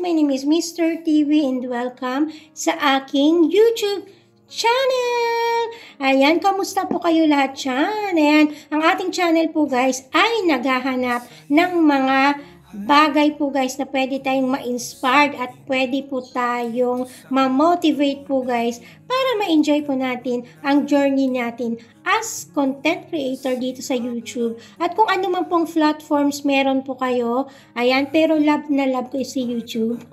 my name is Mr. TV and welcome sa aking YouTube channel. Ayan, kamusta po kayo lahat dyan? Ayan, ang ating channel po guys ay naghahanap ng mga bagay po guys na pwede tayong ma-inspired at pwede po tayong ma-motivate po guys para ma-enjoy po natin ang journey natin as content creator dito sa YouTube. At kung ano man pong platforms meron po kayo, ayan, pero love na love ko si YouTube.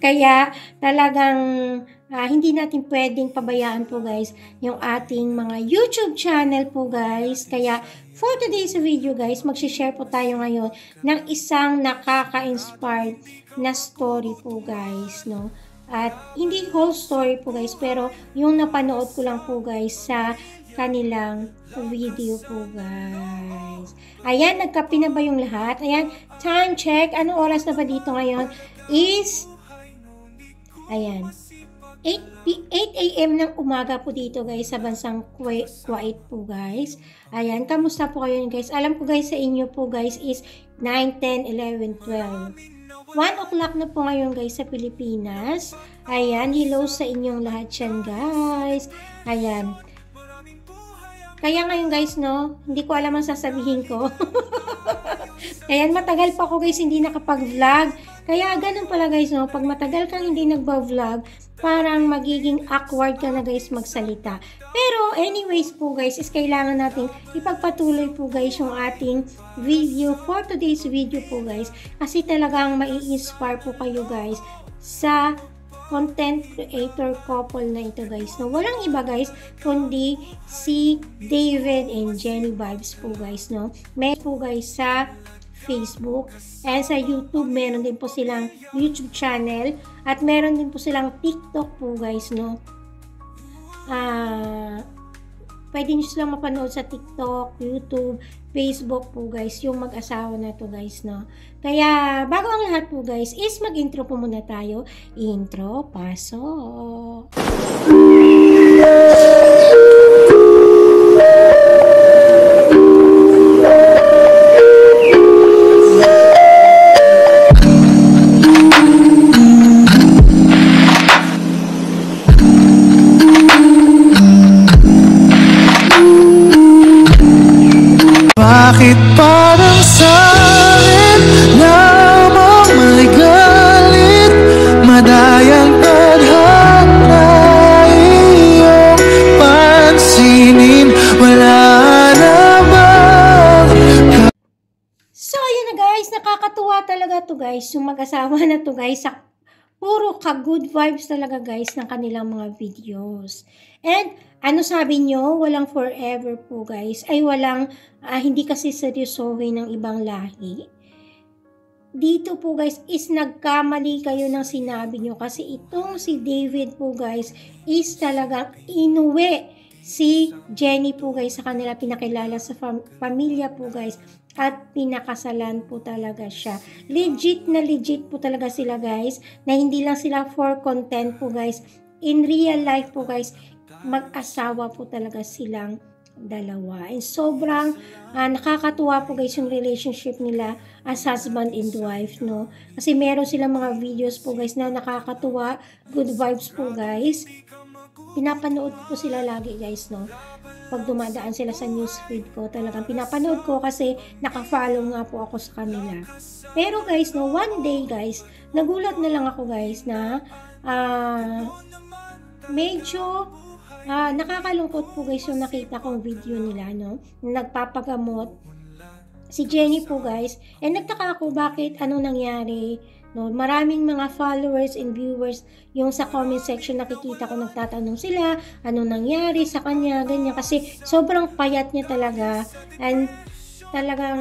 Kaya talagang hindi natin pwedeng pabayaan po guys yung ating mga YouTube channel po guys. Kaya for today's video guys, mag-share po tayo ngayon ng isang nakaka-inspired na story po guys, no? At hindi whole story po guys, pero yung napanood ko lang po guys sa kanilang video po guys. Ayan, nagkape na ba yung lahat? Ayan, time check. Anong oras na ba dito ngayon? Is, ayan, 8 a.m. ng umaga po dito guys sa bansang Kuwait po guys. Ayan, kamusta po kayo guys? Alam ko guys sa inyo po guys is 9, 10, 11, 12. 1 o'clock na po ngayon guys sa Pilipinas. Ayan, hello sa inyong lahat yan guys. Ayan. Kaya ngayon guys no, hindi ko alam ang sasabihin ko. Ayan, matagal pa ako guys hindi nakapag-vlog. Kaya ganun pala guys no, pag matagal kang hindi nagba-vlog, parang magiging awkward ka na guys magsalita. Pero anyways po guys, is kailangan nating ipagpatuloy po guys yung ating video for today's video po guys. Kasi talagang mai-inspire po kayo guys sa content creator couple na ito guys. No, walang iba guys kundi si David and Jenny Vibes po guys. No, meron po guys sa Facebook and sa YouTube, meron din po silang YouTube channel at meron din po silang TikTok po guys, no. Pwede nyo silang mapanood sa TikTok, YouTube, Facebook po guys, yung mag-asawa na to guys, no. Kaya bago ang lahat po guys is mag-intro po muna tayo. Intro, pasok. Bakit parang sa'kin lamang may galit, madayang tadhana iyong pansinin, wala na ba? So ayun na guys, nakakatuwa talaga to guys, yung mag-asawa na to guys, puro ka-good vibes talaga guys ng kanilang mga videos. And ano sabi nyo, walang forever po guys, ay walang, hindi kasi seryosohin ng ibang lahi. Dito po guys is nagkamali kayo ng sinabi nyo kasi itong si David po guys is talagang inuwi si Jenny po guys sa kanila, pinakilala sa pamilya po guys at pinakasalan po talaga siya. Legit na legit po talaga sila guys, na hindi lang sila for content po guys, in real life po guys, mag-asawa po talaga silang dalawa. And sobrang nakakatuwa po guys yung relationship nila as husband and wife, no? Kasi meron silang mga videos po guys na nakakatuwa, good vibes po guys. Pinapanood po sila lagi guys, no? Pag dumadaan sila sa newsfeed ko, talagang pinapanood ko kasi naka-follow nga po ako sa kanila. Pero guys, no, one day guys, nagulat na lang ako guys na medyo nakakalungkot po guys yung nakita kong video nila, no? Nagpapagamot si Jenny po guys. And nagtaka ako bakit, anong nangyari, no? Maraming mga followers and viewers yung sa comment section nakikita ko nagtatanong sila, anong nangyari sa kanya, ganyan. Kasi sobrang payat niya talaga. And talagang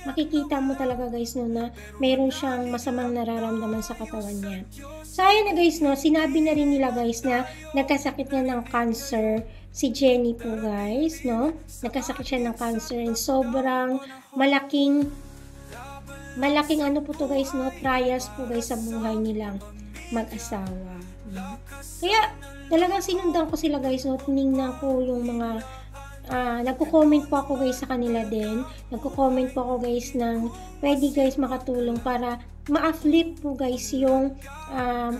makikita mo talaga guys no na mayroon siyang masamang nararamdaman sa katawan niya. So ayun na guys no, sinabi na rin nila guys na nagkasakit niya ng cancer si Jenny po guys, no? Nagkasakit siya ng cancer and sobrang malaking ano po to guys no, trials po guys sa buhay nilang mag-asawa. No? Kaya talagang sinundan ko sila guys no, tinignan ko yung mga nagko-comment po ako guys sa kanila din. Nagko-comment po ako guys ng pwede guys makatulong para ma-flip po guys yung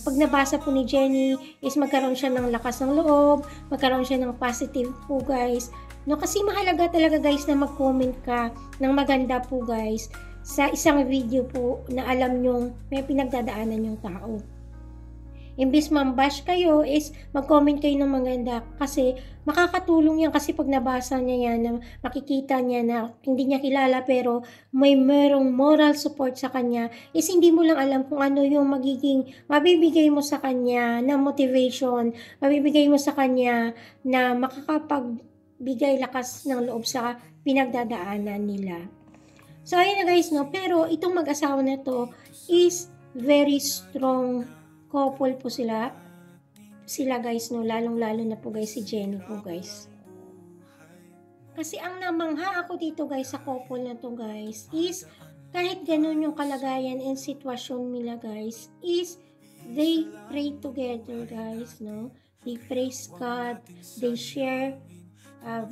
pag nabasa po ni Jenny is magkaroon siya ng lakas ng loob, magkaroon siya ng positive po guys. No, kasi mahalaga talaga guys na mag-comment ka ng maganda po guys sa isang video po na alam nyong may pinagdadaanan yung tao. Imbis mambash kayo is mag-comment kayo ng maganda kasi makakatulong yan kasi pag nabasa niya yan, na makikita niya na hindi niya kilala pero merong moral support sa kanya is hindi mo lang alam kung ano yung magiging mabibigay mo sa kanya na motivation, mabibigay mo sa kanya na makakapagbigay lakas ng loob sa pinagdadaanan nila. So ayun na guys, no, pero itong mag-asawa na to is very strong couple po sila guys, no, lalong-lalo na po guys si Jenny po guys. Kasi ang namangha ako dito guys sa couple na to guys is kahit ganun yung kalagayan and sitwasyon nila guys is they pray together guys, no. They praise God, they share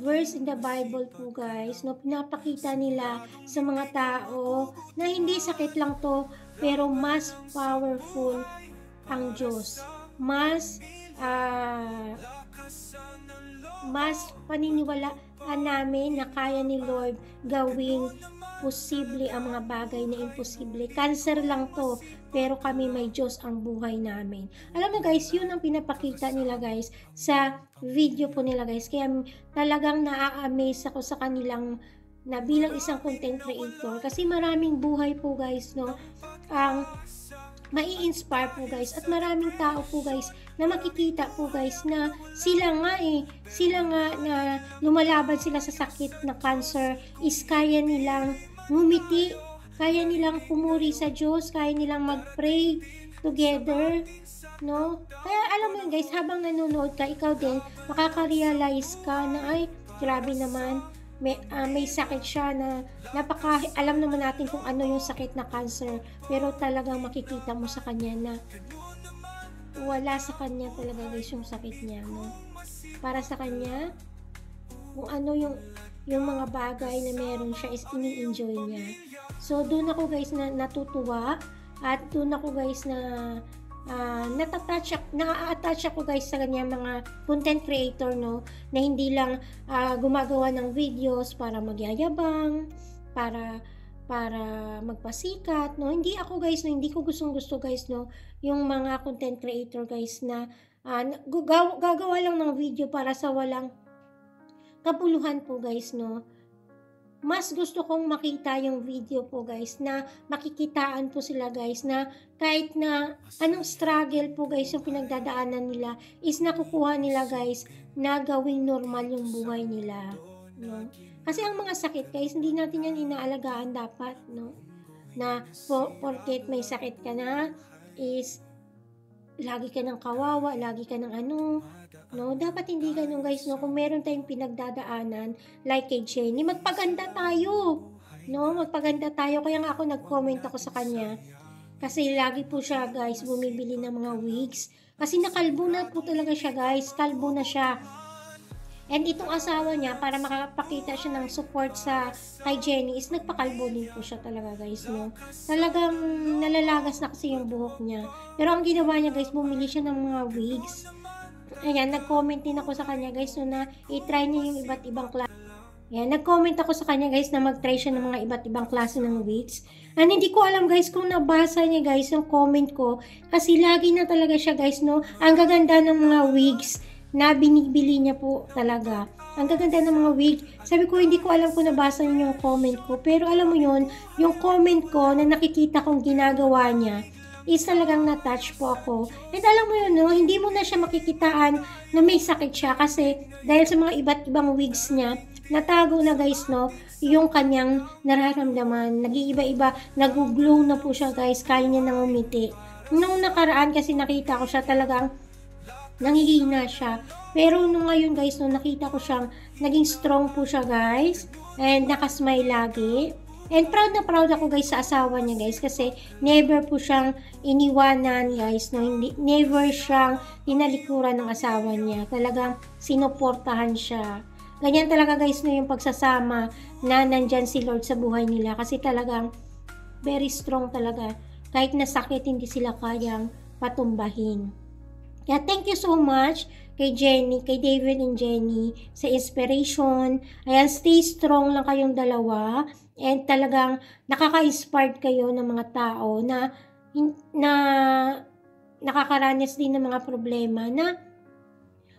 verse in the Bible po guys, no, pinapakita nila sa mga tao na hindi sakit lang to pero mas powerful ang Diyos. Mas paniniwalaan namin na kaya ni Lord gawing posible ang mga bagay na imposible. Cancer lang to, pero kami may Diyos ang buhay namin. Alam mo guys, yun ang pinapakita nila guys sa video po nila guys. Kaya talagang naa-amaze ako sa kanilang na bilang isang content creator. Kasi maraming buhay po guys, no, ang mai-inspire po guys at maraming tao po guys na makikita po guys na sila nga na lumalaban sila sa sakit na cancer is kaya nilang ngumiti, kaya nilang pumuri sa Diyos, kaya nilang mag-pray together, no? Kaya alam mo yun guys, habang nanonood ka, ikaw din makaka-realize ka na ay grabe naman, may sakit siya na alam naman natin kung ano yung sakit na cancer, pero talagang makikita mo sa kanya na wala sa kanya talaga guys yung sakit niya, no? Para sa kanya kung ano yung mga bagay na meron siya is ini-enjoy niya. So doon ako guys na natutuwa at doon ako guys na na-attach ako guys sa kanya mga content creator, no, na hindi lang gumagawa ng videos para magyayabang, para magpasikat, no. Hindi ako guys, no, hindi ko gustong-gusto guys, no, yung mga content creator guys na gagawa lang ng video para sa walang kabuluhan po guys, no. Mas gusto kong makita yung video po guys na makikitaan po sila guys na kahit na anong struggle po guys yung pinagdadaanan nila is nakukuha nila guys na gawing normal yung buhay nila, no? Kasi ang mga sakit guys, hindi natin yan inaalagaan dapat, no? Na porket may sakit ka na is lagi ka ng kawawa, lagi ka ng ano, no? Dapat hindi ganun guys, no? Kung meron tayong pinagdadaanan like kay Jenny, magpaganda tayo, no? Magpaganda tayo. Kaya nga ako nag-comment ako sa kanya kasi lagi po siya guys bumibili ng mga wigs kasi nakalbo na po talaga siya guys, kalbo na siya. And itong asawa niya, para makapakita siya ng support sa kay Jenny, is nagpakalbo din po siya talaga guys, no? Talagang nalalagas na kasi yung buhok niya. Pero ang ginawa niya guys, bumili siya ng mga wigs. Ayan, nag-comment din ako sa kanya guys, no, na i-try niya yung iba't ibang klase. Ayan, nag-comment ako sa kanya guys na mag-try siya ng mga iba't ibang klase ng wigs. And hindi ko alam guys kung nabasa niya guys yung comment ko. Kasi lagi na talaga siya guys, no? Ang gaganda ng mga wigs na binibili niya po talaga. Ang gaganda ng mga wig. Sabi ko, hindi ko alam kung nabasa niyo yung comment ko. Pero alam mo yun, yung comment ko na nakikita kong ginagawa niya is talagang na-touch po ako. And alam mo yun, no, hindi mo na siya makikitaan na may sakit siya kasi dahil sa mga iba't ibang wigs niya, natago na guys, no, yung kanyang nararamdaman. Nag-iiba-iba, nag-glow na po siya guys, kaya niya nang umiti. Nung nakaraan kasi nakita ko siya talagang nangihina siya. Pero nung ngayon guys, nung nakita ko siyang naging strong po siya guys. And nakasmile lagi. And proud na proud ako guys sa asawa niya guys. Kasi never po siyang iniwanan guys. No? Never siyang tinalikuran ng asawa niya. Talagang sinuportahan siya. Ganyan talaga guys, no, yung pagsasama na nandyan si Lord sa buhay nila. Kasi talagang very strong talaga kahit nasakit, hindi sila kayang patumbahin. Kaya thank you so much kay Jenny, kay David and Jenny sa inspiration. Ayan, stay strong lang kayong dalawa. And talagang nakaka-inspired kayo ng mga tao na nakakaranas din ng mga problema na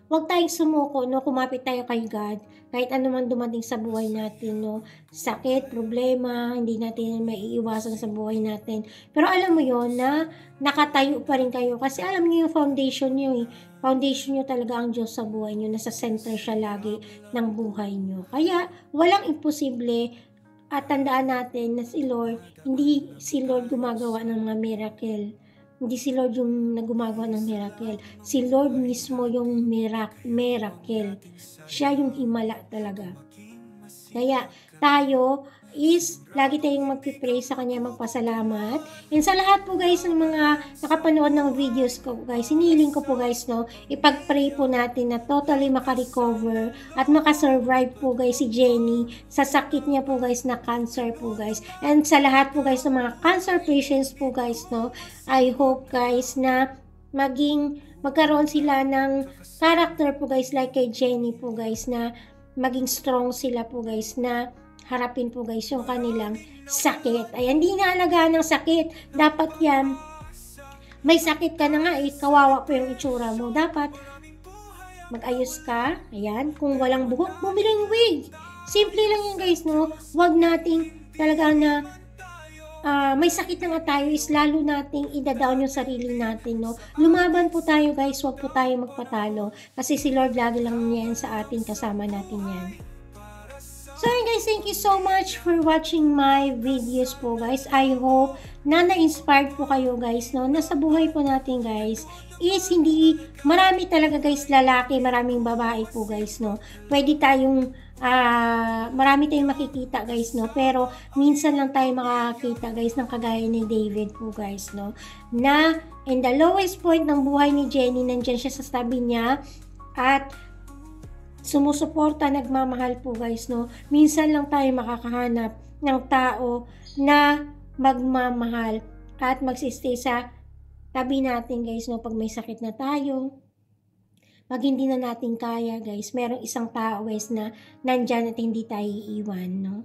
huwag tayong sumuko, no? Kumapit tayo kay God. Kahit ano man dumating sa buhay natin, no? Sakit, problema, hindi natin maiiwasan sa buhay natin. Pero alam mo yon na nakatayo pa rin kayo. Kasi alam niyo yung foundation niyo, eh. Foundation niyo talaga ang Diyos sa buhay niyo. Nasa center siya lagi ng buhay niyo. Kaya walang imposible. At tandaan natin na si Lord, hindi si Lord gumagawa ng mga miracle. Hindi si Lord yung nagumagawa ng miracle. Si Lord mismo yung miracle. Siya yung himala talaga. Kaya tayo is lagi tayong magpipray sa Kanya, magpasalamat. And sa lahat po guys ng mga nakapanood ng videos ko guys, hinihiling ko po guys, no, ipag-pray po natin na totally makarecover at makasurvive po guys si Jenny sa sakit niya po guys na cancer po guys. And sa lahat po guys ng mga cancer patients po guys, no, I hope guys na magkaroon sila ng character po guys like kay Jenny po guys, na maging strong sila po guys, na harapin po guys yung kanilang sakit. Ay, hindi naalagaan ng sakit. Dapat yan, may sakit ka na nga, kawawa po yung itsura mo. Dapat mag-ayos ka. Ayan, kung walang buhok, bumiling wig. Simple lang yun guys, no? Huwag nating talaga na may sakit na nga tayo is lalo nating ida-down yung sarili natin, no? Lumaban po tayo guys, huwag po tayo magpatalo. Kasi si Lord lagi lang yan sa atin, kasama natin yan. So guys, thank you so much for watching my videos po guys. I hope na na-inspired po kayo guys, no? Nasa buhay po natin guys is hindi, marami talaga guys lalaki, maraming babae po guys, no? Pwede tayong marami tayong makikita guys, no? Pero minsan lang tayo makakita guys ng kagaya ni David po guys, no? Na in the lowest point ng buhay ni Jenny, nandyan siya sa tabi niya at sumusuporta, nagmamahal po guys, no? Minsan lang tayo makakahanap ng tao na magmamahal at magsistay sa tabi natin guys, no? Pag may sakit na tayo, pag hindi na natin kaya guys, merong isang tao guys na nandyan at hindi tayo iiwan, no?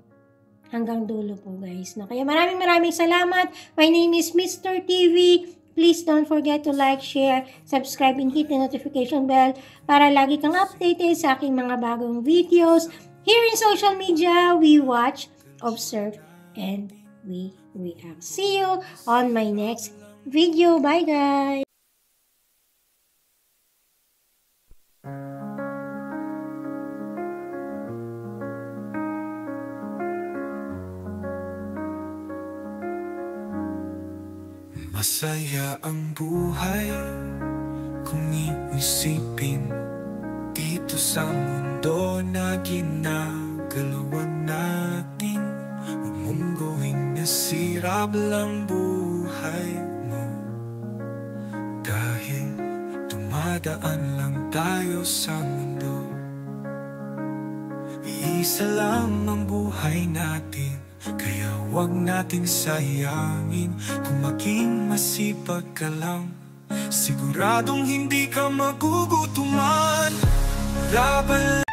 Hanggang dulo po guys, no? Kaya maraming salamat. My name is Mr. TV. Please don't forget to like, share, subscribe, and hit the notification bell para lagi kang updated sa aking mga bagong videos. Here in social media, we watch, observe, and we react. See you on my next video. Bye guys! Masaya ang buhay kung iisipin dito sa mundo na ginagalawan natin. Huwag mong gawing nasirap lang buhay mo, dahil dumadaan lang tayo sa mundo. Iisa lang ang buhay natin, kaya huwag nating sayangin. Kung maging masipag ka lang, siguradong hindi ka magugutuman. Laban